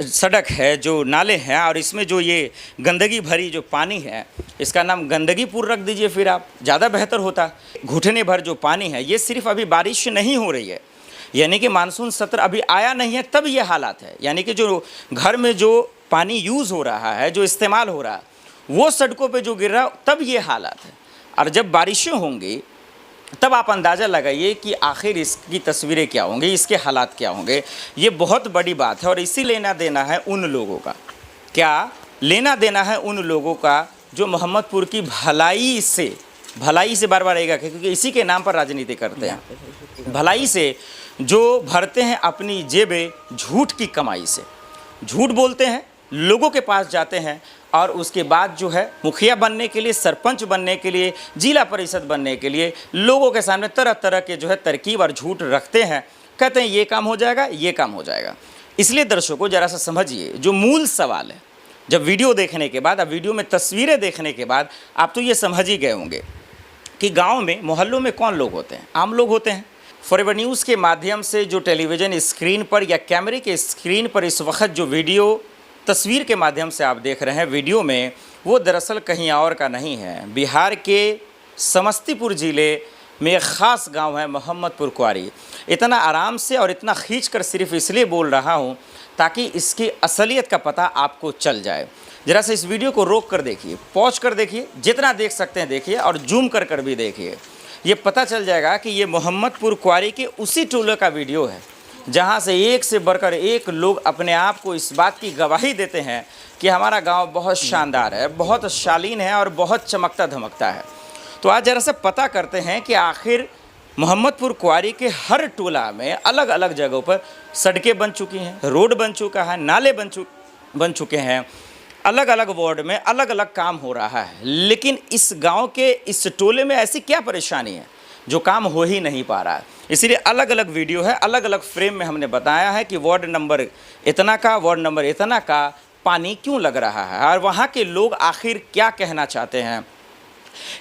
सड़क है, जो नाले हैं और इसमें जो ये गंदगी भरी जो पानी है, इसका नाम गंदगीपुर रख दीजिए, फिर आप ज़्यादा बेहतर होता। घुटने भर जो पानी है, ये सिर्फ अभी बारिश नहीं हो रही है, यानी कि मानसून सत्र अभी आया नहीं है तब ये हालात है। यानी कि जो घर में जो पानी यूज़ हो रहा है, जो इस्तेमाल हो रहा है, वो सड़कों पे जो गिर रहा है, तब ये हालात है। और जब बारिशें होंगी तब आप अंदाज़ा लगाइए कि आखिर इसकी तस्वीरें क्या होंगी, इसके हालात क्या होंगे। ये बहुत बड़ी बात है और इसी लेना देना है उन लोगों का, क्या लेना देना है उन लोगों का जो मोहम्मदपुर की भलाई से बार बार आएगा, क्योंकि इसी के नाम पर राजनीति करते हैं। भलाई से जो भरते हैं अपनी जेबें झूठ की कमाई से, झूठ बोलते हैं, लोगों के पास जाते हैं और उसके बाद जो है मुखिया बनने के लिए, सरपंच बनने के लिए, जिला परिषद बनने के लिए लोगों के सामने तरह तरह के जो है तरकीब और झूठ रखते हैं। कहते हैं ये काम हो जाएगा, ये काम हो जाएगा। इसलिए दर्शकों ज़रा सा समझिए जो मूल सवाल है। जब वीडियो देखने के बाद, अब वीडियो में तस्वीरें देखने के बाद आप तो ये समझ ही गए होंगे कि गाँव में, मोहल्लों में कौन लोग होते हैं, आम लोग होते हैं। फॉरएवर न्यूज़ के माध्यम से जो टेलीविज़न स्क्रीन पर या कैमरे के स्क्रीन पर इस वक्त जो वीडियो तस्वीर के माध्यम से आप देख रहे हैं वीडियो में, वो दरअसल कहीं और का नहीं है। बिहार के समस्तीपुर ज़िले में एक ख़ास गांव है मोहम्मदपुर क्वारी। इतना आराम से और इतना खींचकर सिर्फ इसलिए बोल रहा हूं ताकि इसकी असलियत का पता आपको चल जाए। ज़रा सा इस वीडियो को रोक कर देखिए, पॉज कर देखिए, जितना देख सकते हैं देखिए और जूम कर भी देखिए। ये पता चल जाएगा कि ये मोहम्मदपुर क्वारी के उसी टोले का वीडियो है जहाँ से एक से बढ़कर एक लोग अपने आप को इस बात की गवाही देते हैं कि हमारा गांव बहुत शानदार है, बहुत शालीन है और बहुत चमकता धमकता है। तो आज ज़रा सा पता करते हैं कि आखिर मोहम्मदपुर क्वारी के हर टोला में अलग अलग जगहों पर सड़कें बन चुकी हैं, रोड बन चुका है, नाले बन चुके हैं, अलग अलग वार्ड में अलग अलग काम हो रहा है। लेकिन इस गाँव के इस टोले में ऐसी क्या परेशानी है जो काम हो ही नहीं पा रहा है। इसीलिए अलग अलग वीडियो है, अलग अलग फ्रेम में हमने बताया है कि वार्ड नंबर इतना का, वार्ड नंबर इतना का पानी क्यों लग रहा है और वहाँ के लोग आखिर क्या कहना चाहते हैं।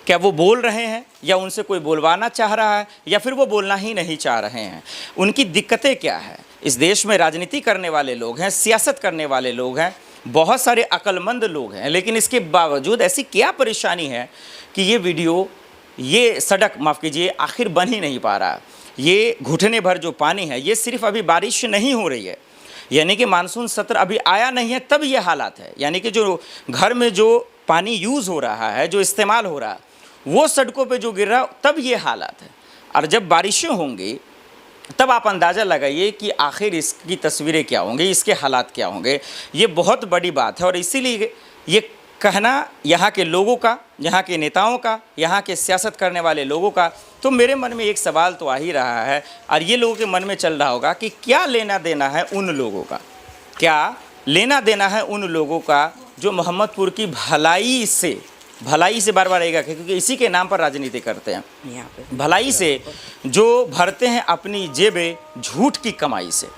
क्या वो बोल रहे हैं या उनसे कोई बोलवाना चाह रहा है या फिर वो बोलना ही नहीं चाह रहे हैं। उनकी दिक्कतें क्या है। इस देश में राजनीति करने वाले लोग हैं, सियासत करने वाले लोग हैं, बहुत सारे अक्लमंद लोग हैं, लेकिन इसके बावजूद ऐसी क्या परेशानी है कि ये वीडियो, ये सड़क माफ़ कीजिए, आखिर बन ही नहीं पा रहा। ये घुटने भर जो पानी है, ये सिर्फ अभी बारिश नहीं हो रही है, यानी कि मानसून सत्र अभी आया नहीं है तब ये हालात है। यानी कि जो घर में जो पानी यूज़ हो रहा है, जो इस्तेमाल हो रहा है, वो सड़कों पे जो गिर रहा है, तब ये हालात है। और जब बारिशें होंगी तब आप अंदाज़ा लगाइए कि आखिर इसकी तस्वीरें क्या होंगी, इसके हालात क्या होंगे। ये बहुत बड़ी बात है और इसीलिए ये कहना यहाँ के लोगों का, यहाँ के नेताओं का, यहाँ के सियासत करने वाले लोगों का, तो मेरे मन में एक सवाल तो आ ही रहा है और ये लोगों के मन में चल रहा होगा कि क्या लेना देना है उन लोगों का, क्या लेना देना है उन लोगों का जो मोहम्मदपुर की भलाई से बार बार आएगा, क्योंकि इसी के नाम पर राजनीति करते हैं। भलाई से जो भरते हैं अपनी जेबें झूठ की कमाई से,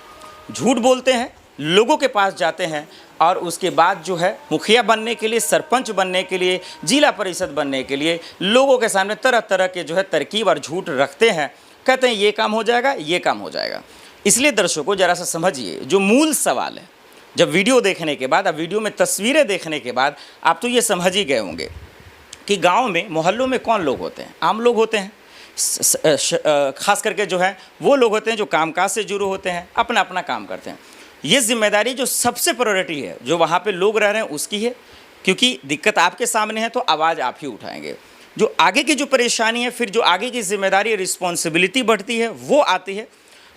झूठ बोलते हैं, लोगों के पास जाते हैं और उसके बाद जो है मुखिया बनने के लिए, सरपंच बनने के लिए, जिला परिषद बनने के लिए लोगों के सामने तरह तरह के जो है तरकीब और झूठ रखते हैं। कहते हैं ये काम हो जाएगा, ये काम हो जाएगा। इसलिए दर्शकों ज़रा सा समझिए जो मूल सवाल है। जब वीडियो देखने के बाद, अब वीडियो में तस्वीरें देखने के बाद आप तो ये समझ ही गए होंगे कि गाँव में, मोहल्लों में कौन लोग होते हैं, आम लोग होते हैं। ख़ास करके जो है वो लोग होते हैं जो कामकाज से जुड़े होते हैं, अपना अपना काम करते हैं। ये जिम्मेदारी जो सबसे प्रायोरिटी है, जो वहाँ पे लोग रह रहे हैं उसकी है, क्योंकि दिक्कत आपके सामने है तो आवाज़ आप ही उठाएंगे। जो आगे की जो परेशानी है, फिर जो आगे की जिम्मेदारी, रिस्पॉन्सिबिलिटी बढ़ती है, वो आती है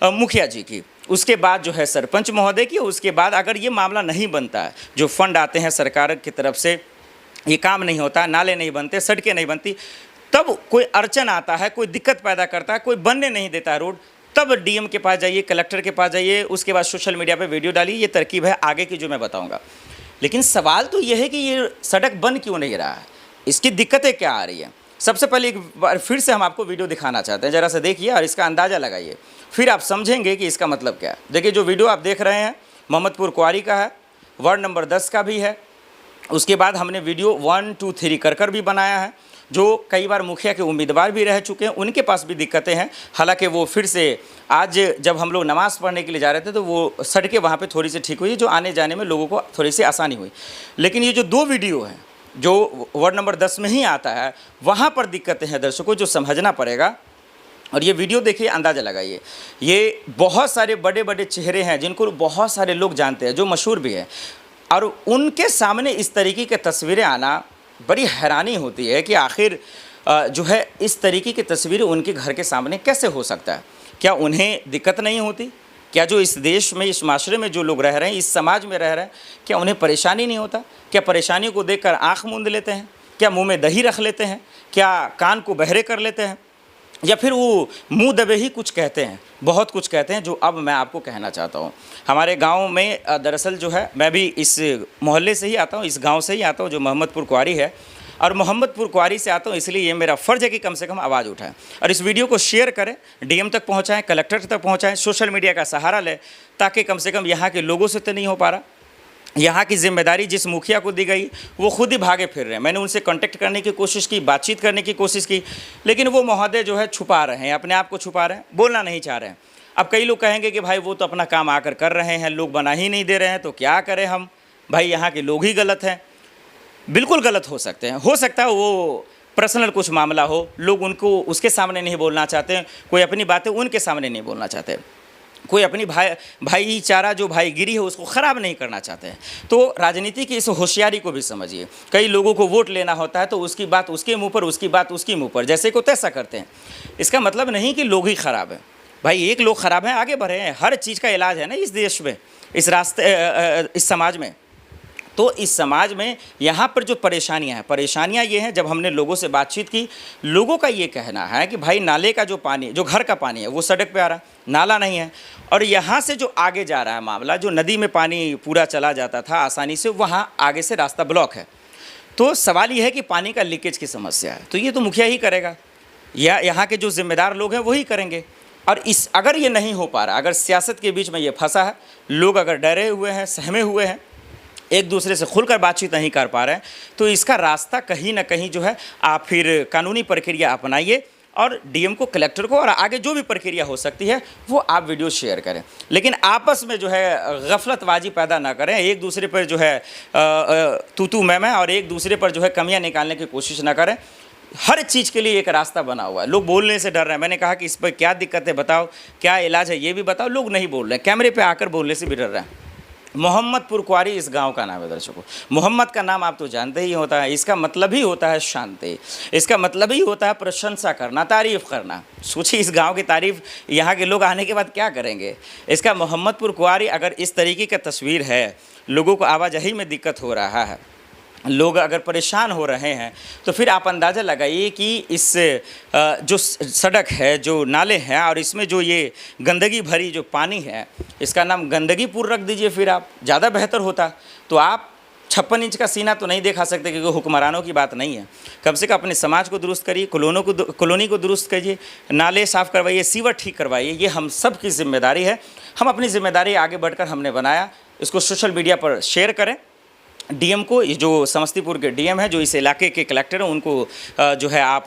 मुखिया जी की, उसके बाद जो है सरपंच महोदय की, उसके बाद अगर ये मामला नहीं बनता है, जो फंड आते हैं सरकार की तरफ से, ये काम नहीं होता, नाले नहीं बनते, सड़कें नहीं बनती, तब कोई अड़चन आता है, कोई दिक्कत पैदा करता है, कोई बनने नहीं देता है रोड, तब डीएम के पास जाइए, कलेक्टर के पास जाइए, उसके बाद सोशल मीडिया पे वीडियो डालिए। ये तरकीब है आगे की जो मैं बताऊंगा। लेकिन सवाल तो ये है कि ये सड़क बन क्यों नहीं रहा है, इसकी दिक्कतें क्या आ रही है। सबसे पहले एक बार फिर से हम आपको वीडियो दिखाना चाहते हैं, ज़रा सा देखिए और इसका अंदाज़ा लगाइए, फिर आप समझेंगे कि इसका मतलब क्या है। देखिए जो वीडियो आप देख रहे हैं मोहम्मदपुर क्वारी का है, वार्ड नंबर 10 का भी है। उसके बाद हमने वीडियो 1, 2, 3 कर भी बनाया है। जो कई बार मुखिया के उम्मीदवार भी रह चुके हैं, उनके पास भी दिक्कतें हैं। हालांकि वो फिर से आज जब हम लोग नमाज़ पढ़ने के लिए जा रहे थे तो वो सड़कें वहाँ पे थोड़ी सी ठीक हुई, जो आने जाने में लोगों को थोड़ी सी आसानी हुई। लेकिन ये जो 2 वीडियो हैं जो वार्ड नंबर 10 में ही आता है, वहाँ पर दिक्कतें हैं दर्शकों, जो समझना पड़ेगा। और ये वीडियो देखिए, अंदाज़ा लगाइए, ये बहुत सारे बड़े बड़े चेहरे हैं जिनको बहुत सारे लोग जानते हैं, जो मशहूर भी हैं, और उनके सामने इस तरीके की तस्वीरें आना, बड़ी हैरानी होती है कि आखिर जो है इस तरीके की तस्वीरें उनके घर के सामने कैसे हो सकता है। क्या उन्हें दिक्कत नहीं होती? क्या जो इस देश में, इस माशरे में जो लोग रह रहे हैं, इस समाज में रह रहे हैं, क्या उन्हें परेशानी नहीं होता? क्या परेशानी को देखकर आँख मूंद लेते हैं? क्या मुंह में दही रख लेते हैं? क्या कान को बहरे कर लेते हैं? या फिर वो मुंह दबे ही कुछ कहते हैं? बहुत कुछ कहते हैं, जो अब मैं आपको कहना चाहता हूँ। हमारे गांव में दरअसल जो है, मैं भी इस मोहल्ले से ही आता हूँ, इस गांव से ही आता हूँ, जो मोहम्मदपुर कुआरी है। और मोहम्मदपुर कुआरी से आता हूँ, इसलिए ये मेरा फ़र्ज़ है कि कम से कम आवाज़ उठाएं और इस वीडियो को शेयर करें, डीएम तक पहुँचाएँ, कलेक्टर तक पहुँचाएँ, सोशल मीडिया का सहारा लें, ताकि कम से कम यहाँ के लोगों से तो नहीं हो पा रहा। यहाँ की जिम्मेदारी जिस मुखिया को दी गई, वो खुद ही भागे फिर रहे हैं। मैंने उनसे कांटेक्ट करने की कोशिश की, बातचीत करने की कोशिश की, लेकिन वो महोदय जो है छुपा रहे हैं, अपने आप को छुपा रहे हैं, बोलना नहीं चाह रहे हैं। अब कई लोग कहेंगे कि भाई वो तो अपना काम आकर कर रहे हैं, लोग बना ही नहीं दे रहे हैं, तो क्या करें हम? भाई यहाँ के लोग ही गलत हैं। बिल्कुल गलत हो सकते हैं, हो सकता है वो पर्सनल कुछ मामला हो, लोग उनको उसके सामने नहीं बोलना चाहते, कोई अपनी बातें उनके सामने नहीं बोलना चाहते, कोई अपनी भाईचारा जो भाईगिरी है उसको ख़राब नहीं करना चाहते हैं। तो राजनीति की इस होशियारी को भी समझिए। कई लोगों को वोट लेना होता है तो उसकी बात उसके मुंह पर, उसकी बात उसके मुंह पर, जैसे को तैसा करते हैं। इसका मतलब नहीं कि लोग ही ख़राब हैं। भाई एक लोग ख़राब हैं, आगे बढ़े हैं। हर चीज़ का इलाज है ना इस देश में, इस इस समाज में। तो इस समाज में यहाँ पर जो परेशानियाँ ये हैं, जब हमने लोगों से बातचीत की, लोगों का ये कहना है कि भाई नाले का जो पानी, जो घर का पानी है, वो सड़क पे आ रहा, नाला नहीं है। और यहाँ से जो आगे जा रहा है मामला, जो नदी में पानी पूरा चला जाता था आसानी से, वहाँ आगे से रास्ता ब्लॉक है। तो सवाल ये है कि पानी का लीकेज की समस्या है, तो ये तो मुखिया ही करेगा या यहाँ के जो जिम्मेदार लोग हैं वही करेंगे। और अगर ये नहीं हो पा रहा, अगर सियासत के बीच में ये फंसा है, लोग अगर डरे हुए हैं, सहमे हुए हैं, एक दूसरे से खुलकर बातचीत नहीं कर पा रहे हैं, तो इसका रास्ता कहीं ना कहीं जो है आप फिर कानूनी प्रक्रिया अपनाइए और डीएम को, कलेक्टर को, और आगे जो भी प्रक्रिया हो सकती है वो आप वीडियो शेयर करें। लेकिन आपस में जो है गफलतबाजी पैदा ना करें, एक दूसरे पर जो है तू मैं और एक दूसरे पर जो है कमियां निकालने की कोशिश ना करें। हर चीज़ के लिए एक रास्ता बना हुआ है। लोग बोलने से डर रहे हैं। मैंने कहा कि इस पर क्या दिक्कत है बताओ, क्या इलाज है ये भी बताओ। लोग नहीं बोल रहे हैं, कैमरे पे आकर बोलने से भी डर रहे हैं। मोहम्मदपुर कुआरी इस गांव का नाम है दर्शकों। मोहम्मद का नाम आप तो जानते ही होता है, इसका मतलब ही होता है शांति, इसका मतलब ही होता है प्रशंसा करना, तारीफ़ करना। सोचिए इस गांव की तारीफ़ यहाँ के लोग आने के बाद क्या करेंगे। इसका मोहम्मदपुर कुआरी अगर इस तरीके का तस्वीर है, लोगों को आवाजाही में दिक्कत हो रहा है, लोग अगर परेशान हो रहे हैं, तो फिर आप अंदाज़ा लगाइए कि इस जो सड़क है, जो नाले हैं, और इसमें जो ये गंदगी भरी जो पानी है, इसका नाम गंदगीपुर रख दीजिए फिर आप, ज़्यादा बेहतर होता। तो आप 56 इंच का सीना तो नहीं दिखा सकते, क्योंकि हुक्मरानों की बात नहीं है। कम से कम अपने समाज को दुरुस्त करिए, कॉलोनी को दुरुस्त करिए, नाले साफ़ करवाइए, सीवर ठीक करवाइए। ये हम सब की जिम्मेदारी है। हम अपनी जिम्मेदारी आगे बढ़कर हमने बनाया, इसको सोशल मीडिया पर शेयर करें। डीएम को, जो समस्तीपुर के डीएम है, जो इस इलाके के कलेक्टर हैं, उनको जो है आप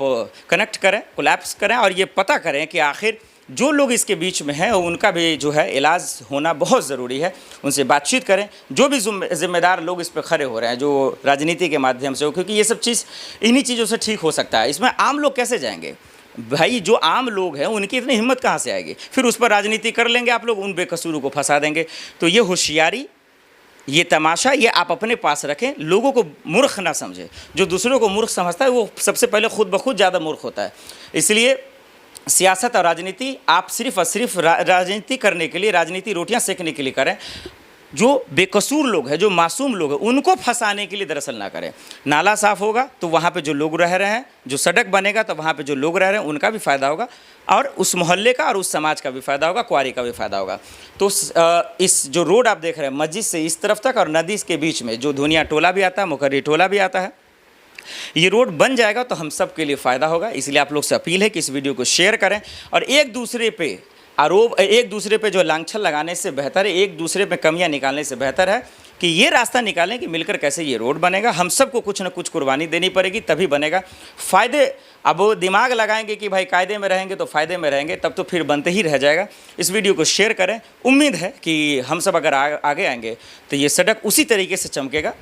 कनेक्ट करें, कोलैप्स करें और ये पता करें कि आखिर जो लोग इसके बीच में हैं उनका भी जो है इलाज होना बहुत ज़रूरी है। उनसे बातचीत करें, जो भी जिम्मेदार लोग इस पर खड़े हो रहे हैं, जो राजनीति के माध्यम से हो, क्योंकि ये सब चीज़ इन्हीं चीज़ों से ठीक हो सकता है। इसमें आम लोग कैसे जाएंगे भाई? जो आम लोग हैं उनकी इतनी हिम्मत कहाँ से आएगी? फिर उस पर राजनीति कर लेंगे आप लोग, उन बेकसूरों को फंसा देंगे। तो ये होशियारी, ये तमाशा, ये आप अपने पास रखें। लोगों को मूर्ख ना समझें। जो दूसरों को मूर्ख समझता है वो सबसे पहले खुद ब खुद ज़्यादा मूर्ख होता है। इसलिए सियासत और राजनीति आप सिर्फ़ और सिर्फ राजनीति करने के लिए, राजनीति रोटियां सेकने के लिए करें। जो बेकसूर लोग हैं, जो मासूम लोग हैं, उनको फंसाने के लिए दरअसल ना करें। नाला साफ़ होगा तो वहाँ पे जो लोग रह रहे हैं, जो सड़क बनेगा तो वहाँ पे जो लोग रह रहे हैं उनका भी फ़ायदा होगा, और उस मोहल्ले का और उस समाज का भी फ़ायदा होगा, कुआरी का भी फ़ायदा होगा। तो इस जो रोड आप देख रहे हैं, मस्जिद से इस तरफ तक और नदी के बीच में जो धुनिया टोला भी आता है, मुकर्री टोला भी आता है, ये रोड बन जाएगा तो हम सब के लिए फ़ायदा होगा। इसलिए आप लोग से अपील है कि इस वीडियो को शेयर करें और एक दूसरे पे आरोप, एक दूसरे पे जो लांछन लगाने से बेहतर है, एक दूसरे पे कमियां निकालने से बेहतर है कि ये रास्ता निकालें कि मिलकर कैसे ये रोड बनेगा। हम सबको कुछ ना कुछ कुर्बानी देनी पड़ेगी, तभी बनेगा। फ़ायदे अब वो दिमाग लगाएंगे कि भाई कायदे में रहेंगे तो फ़ायदे में रहेंगे, तब तो फिर बनते ही रह जाएगा। इस वीडियो को शेयर करें। उम्मीद है कि हम सब अगर आगे आएंगे तो ये सड़क उसी तरीके से चमकेगा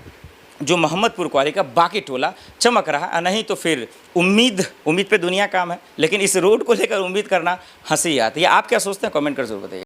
जो मोहम्मदपुर क्वारी का बाकी टोला चमक रहा है। नहीं तो फिर उम्मीद पे दुनिया काम है, लेकिन इस रोड को लेकर उम्मीद करना हंसी आती है। आप क्या सोचते हैं, कमेंट कर जरूर बताइए।